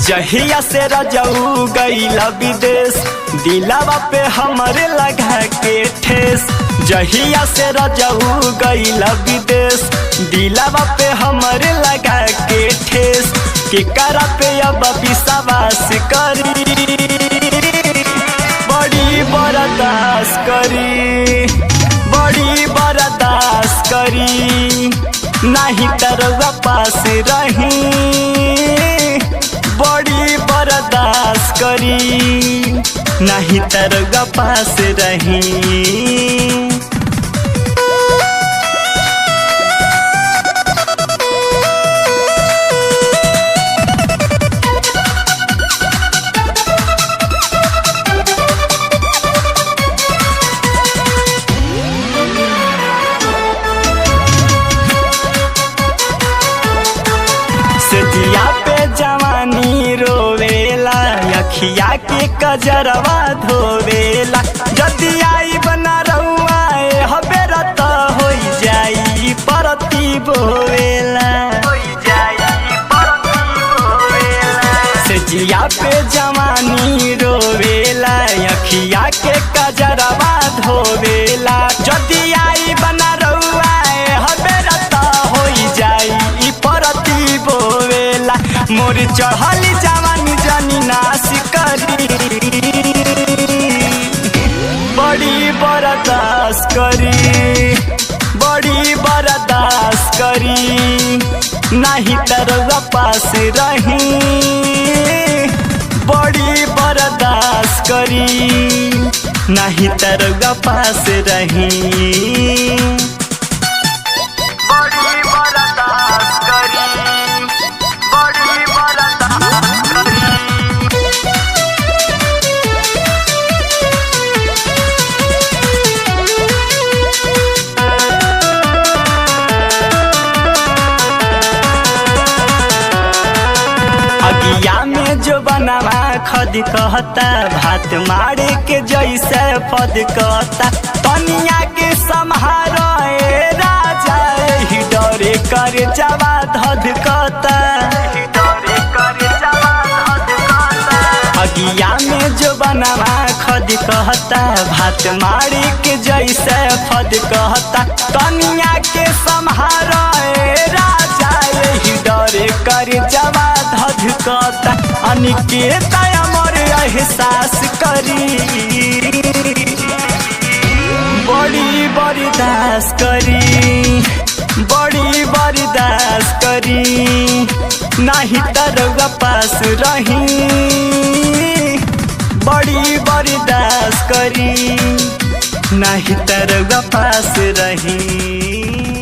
जहिया से रजऊ गईला विदेश, दिलावा पे हमरे लगा के ठेस। जहिया से रजऊ गईला विदेश, दिलावा पे हमरे लगा के ठेस। केकरा पे अब विश्वास करी, बड़ी बर्दाश्त करी, बड़ी बर्दाश्त करी। नहीं तरवा पास रही, बड़ी बर्दाश्त करी। नहीं तरवा पास रही। सजिया पे जवानी रोवेला, अखिया के कजरवा धोवेला। जदि आई बना रहुआ हबेरा त हो जाई परती बोवेला। सजिया पे जवानी रोवेला, अखिया के कजरवा धोवेला। जदि आई बना रहुआ हबेरा त हो जाई परती बोवेला। मोर चढ़ली जवानी जानी नाश करी, बड़ी बर्दाश्त करी, बड़ी बर्दाश्त करी। नहीं तरवा पास रही, बड़ी बर्दाश्त करी। नहीं तरवा पास रही। अगिया में जो बनावा खद कहता, भात मारे के जैसे पद कहता। तनिया के सम्हारो राजा, ही डरे कर जवा धध कहता। अगिया में जो बनावा खद कहता, भात मारे के जैसे पद कहता। तनिया के सम्हारो राजा, ही डरे कर जवा धधकता। अनिकेत अमर एहसास करी, बड़ी बर्दाश्त करी, बड़ी बर्दाश्त करी। नहीं तरवा पास रही, बड़ी बर्दाश्त करी। नहीं तरवा पास रही।